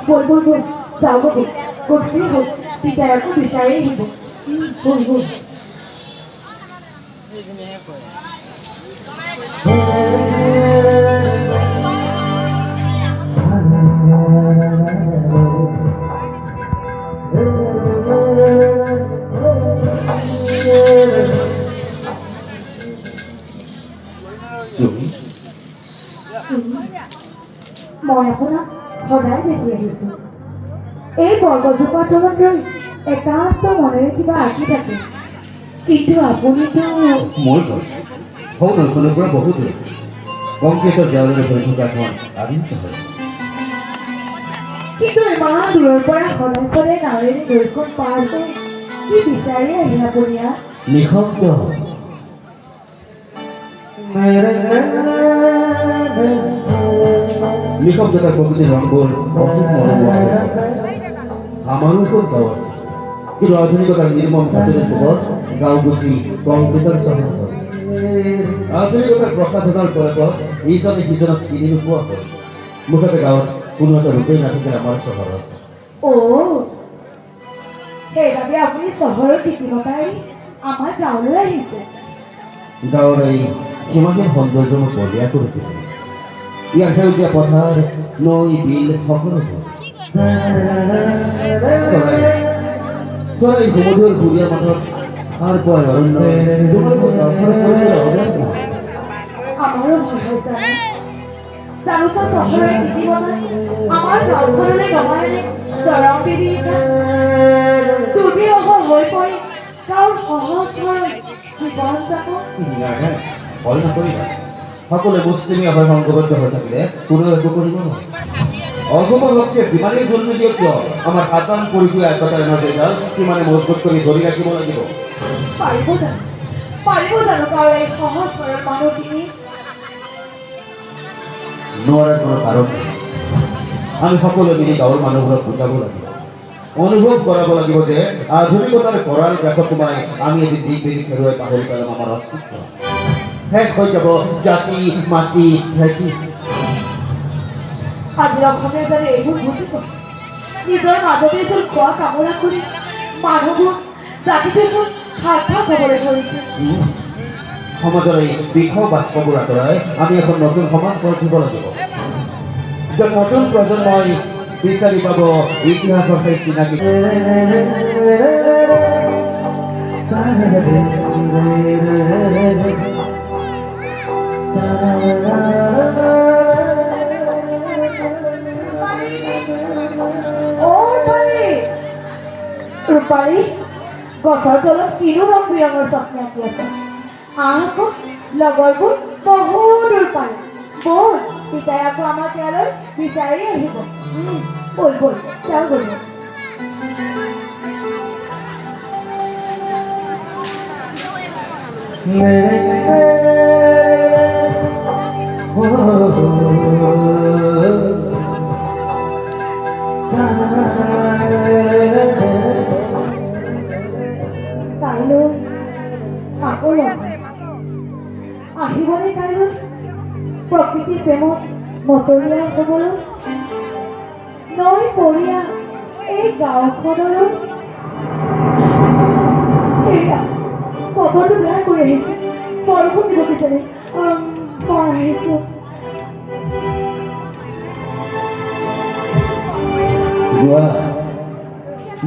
বল যাও গো কোথায় হোক পিতাকে বিচাৰে দিব বল মই আপোনাক সদায় দেখি আহিছো এই বৰগজোপাৰ তলত ৰৈ একান্ত মনেৰে কিবা আঁকি থাকে কিন্তু আপুনিতো মোৰ ঘৰ সৌদলখনৰ পৰা বহুত দূৰ কংক্ৰিটৰ দেৱালেৰে ভৰি থকা এখন আদিম চহৰ কিন্তু ইমান দূৰৰ পৰা সদায় সদায় নাৱেৰে নৈখন পাৰ হৈ কি বিচাৰি আহিলা পৰীয়া নিশব্দ নিশব্দতাৰ প্ৰকৃতিৰ ৰংবোৰ অধিক মনোমোহা আমাৰো ওপৰত গাঁও আছে কিন্তু আধুনিকতাৰ নিৰ্মম ঘাটেৰে যুগত গাঁও গুচি কংক্ৰিটৰ চহৰ হ'ল আধুনিকতাৰ প্ৰসাধনৰ ফলত ইজনে সিজনক চিনি নোপোৱা হ'ল মুঠতে গাঁৱত কোনো এটা ৰূপেই নাথাকিল আমাৰ চহৰত সেইবাবে আপুনি চহৰৰ কৃত্ৰিমতা এৰি আমাৰ গাঁৱলৈ আহিছে গাঁৱৰ এই সীমাহীন সৌন্দৰ্য মোক বলিয়া কৰি দিছে ইয়াৰ সেউজীয়া পথাৰ নৈ বিল সকলোবোৰ চৰাই সমুদ্ৰৰ ঘূৰিয়া মাঠত সাৰ পোৱা অৰণ্য আমাৰো ভয় যায় জানোচোন চহৰৰ কৃত্ৰিমতা আমাৰ গাঁওখনলৈ নমাইলে চৰাং দেৱী দুৰ্বিহ হৈ পৰি গাঁৱৰ সহজ সৰল জীৱন যাপন ভয় নকৰিবা সকলোৱে মুছলিমীয়া হৈ সংঘবদ্ধ হৈ থাকিলে কোনেও একো কৰিব নোৱাৰে অসম শক্তিয়ে যিমানেই জন্ম দিয়ক কিয় আমাৰ সাধাৰণ পৰিচয় একতাৰ নজৰডাল সিমানে মজবুত কৰি ধৰি ৰাখিব লাগিব পাৰিব জানো গাঁৱৰ এই সহজ সৰল মানুহখিনি নোৱাৰাৰ কোনো কাৰণ নাই আমি সকলোৱে মিলি গাঁৱৰ মানুহবোৰক বুজাব লাগিব অনুভৱ কৰাব লাগিব যে আধুনিকতাৰ কৰাল গ্ৰাসত সোমাই আমি এদিন দিক বেদিক হেৰুৱাই পাহৰি পেলাম আমাৰ অস্তিত্ব শেষ হৈ যাব জাতি মাটি ভাইটি আজিৰ অসমীয়া জানে এইবোৰ বুজিব নিজৰ মাজতে যেন খোৱা কামনা কৰি মানুহবোৰ জাতিটো যেন ভাগ ভাগ হ'বলৈ ধৰিছে সমাজৰ এই বিষয় বাষ্পবোৰ আঁতৰাই আমি এখন নতুন সমাজ গঢ়িব লাগিব য'ত নতুন প্ৰজন্মই বিচাৰি পাব ইতিহাসৰ সেই চিনাকি ৰূপালী গছৰ তলত কিনো ৰং বিৰঙৰ স্বপ্ন আঁকি আছে আকৌ লগৰবোৰ বহুত দূৰ পালে বল পিতাই আকৌ আমাক ইয়ালৈ বিচাৰি আহিব বল যাওঁ গ'ল কাইলৈ আকৌ আহিবনে কাইলৈ প্ৰকৃতিৰ প্ৰেমত মতলীয়া হ'বলৈ নৈ পৰিয়া এই গাঁওখনলৈ খবৰটো বেয়া কৰি আহিছে বৰষুণ দিব বিচাৰি মই আহিছোঁ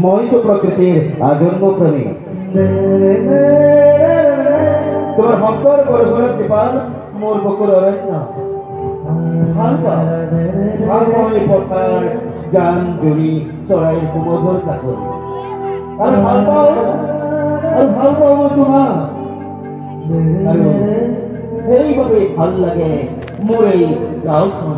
মইতো প্ৰকৃতিৰ আজন্ম প্ৰেমী তোমাৰ শব্দৰ বৰষুণত টিপাল মোৰ বুকুৰ অৰণ্য ভাল পাওঁ এই পথাৰ জান জুৰি চৰাইৰ সুমধুৰ কাকত আৰু ভাল পাওঁ মই তোমাক আৰু সেইবাবে ভাল লাগে মোৰ এই গাঁওখন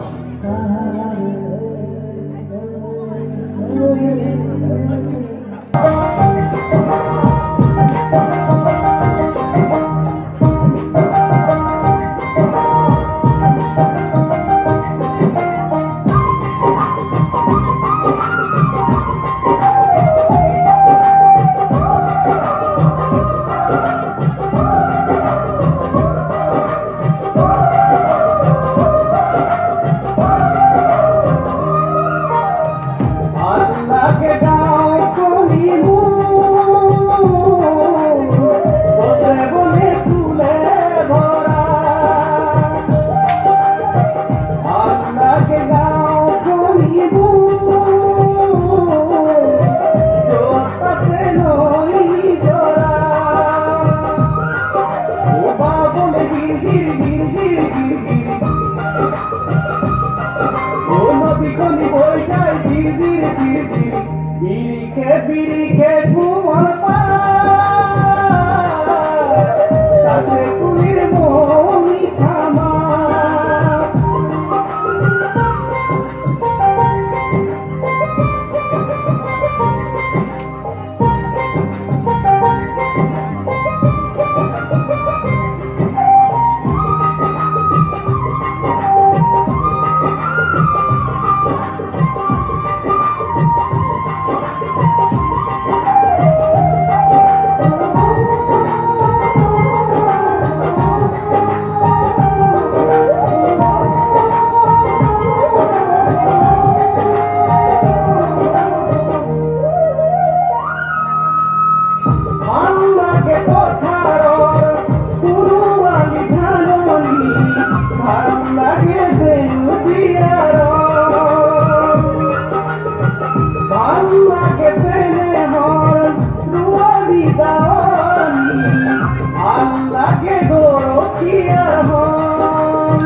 লিখে ঘুমর তাতে কুলির মনি থামা আল্লাহকে পথারর পুরুয়ালি ধাননি ভাল লাগে দেউদিয়ার ভাল লাগে স্নেহর রুয়ালি দাওয়ানি ভাল লাগে গোরখিয়ার মন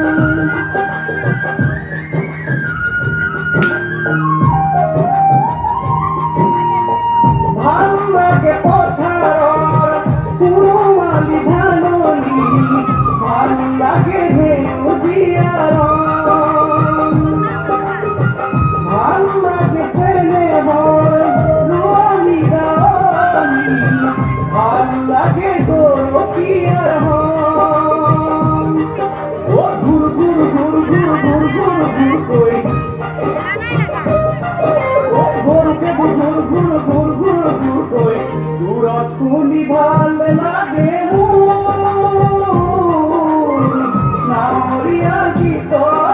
ভাল লাগে পথারর পুরুয়ালি ধাননি ভাল লাগে দেউদিয়ার ভাল লাগে স্নেহর রুয়ালি দাওয়ানি ভাল লাগে গোরখিয়ার মন ও ঘুর ঘুর ঘুর ঘুর ঘুর ঘুর ঘুর কই গরুকে ঘুর ঘুর ঘুর ঘুর ঘুর কই দূরত কুনি ভাল লাগে নামরিয়া গীতরে